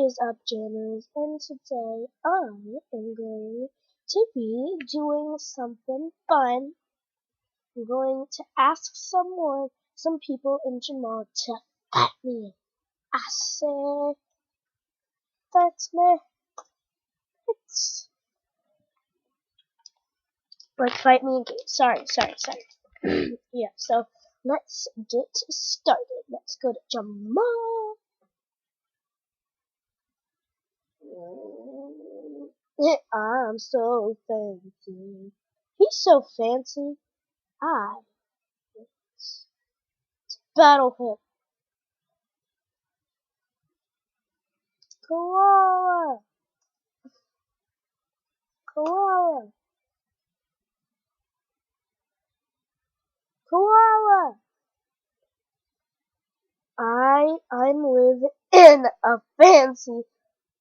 Is up, Jammers, and today I am going to be doing something fun. I'm going to ask some people in Jamal to fight me. I say, that's me. It's like fight me in game. Sorry. Yeah, so let's get started. Let's go to Jamal. I'm so fancy. He's so fancy. I battle him. Koala! Koala! Koala! I'm living in a fancy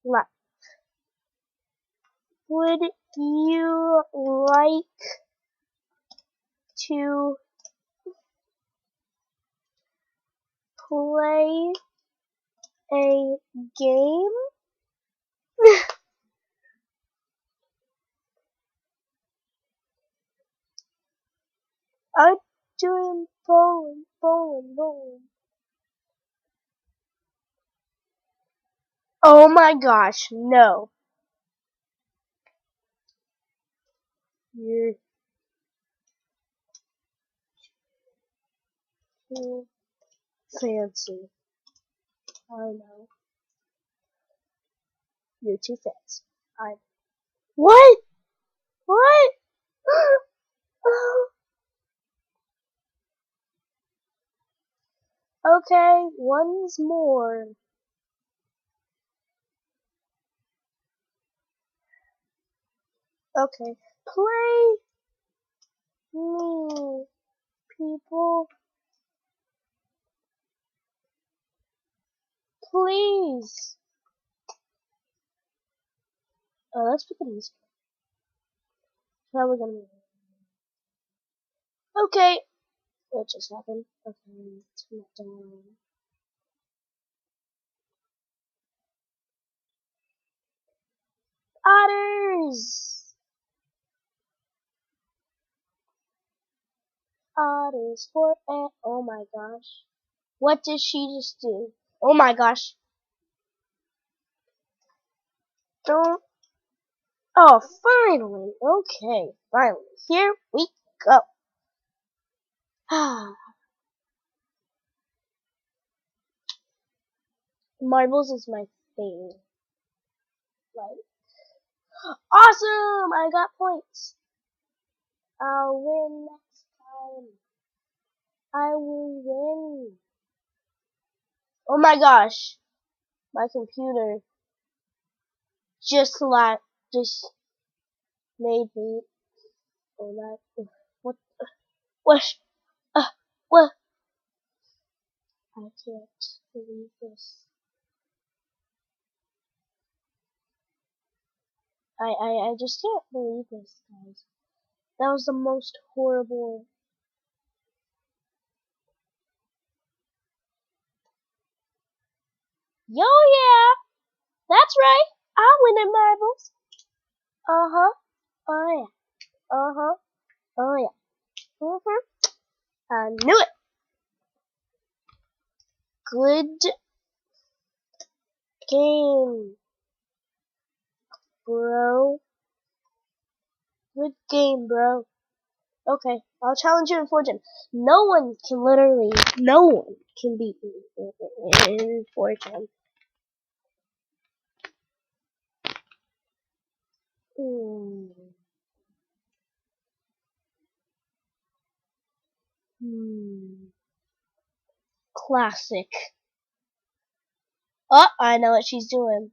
life. Would you like to play a game? I'm doing bowling. Oh my gosh, no. You're too fancy. I know. You're too fancy. What? What? Okay, once more. Okay, play me, people. Please. Let's put the music. How are we gonna? Okay. What just happened? Okay, turn it down. Otters. Otters for ant. Oh my gosh. What did she just do? Oh my gosh. Don't. Oh, finally. Okay, finally. Here we go. Marbles is my thing. Like, awesome! I got points. I'll win next time. I will win. Oh my gosh. My computer just made me. Oh that. What? What? Uh, what? I can't believe this. I just can't believe this, guys. That was the most horrible. Yo, yeah! That's right! I win at marbles. Uh-huh. Oh, yeah. Uh-huh. Oh, yeah. Uh-huh. I knew it! Good game, bro. Good game, bro. Okay, I'll challenge you in Fortune. No one can beat me in Fortune. Hmm. Classic. Oh, I know what she's doing.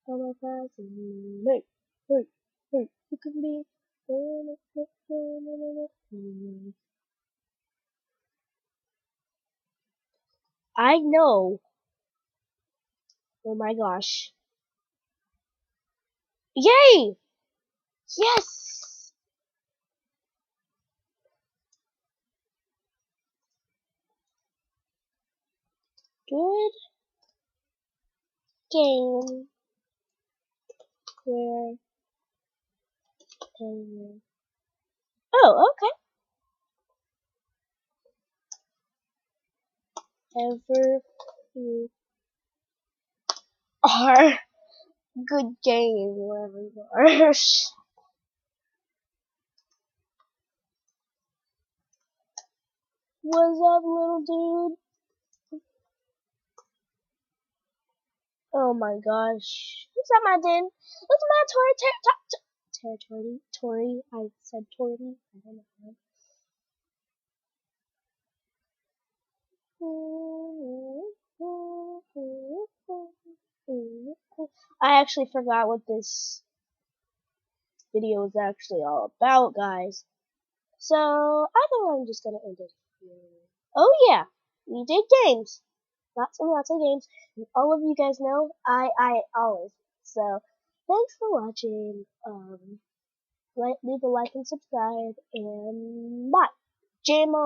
Oh my God. Hey, you can be. I know. Oh my gosh. Yay! Yes! good game where oh, okay. Ever you are good game wherever you are. What's up, little dude? Oh my gosh. Who's that my den? That's my Tory. I said Tory. I don't know. I actually forgot what this video is actually all about, guys. So, I think I'm just gonna end it here. Oh yeah, we did games. Lots of games. And all of you guys know, I always. So, thanks for watching. Leave a like and subscribe, and bye. JMO.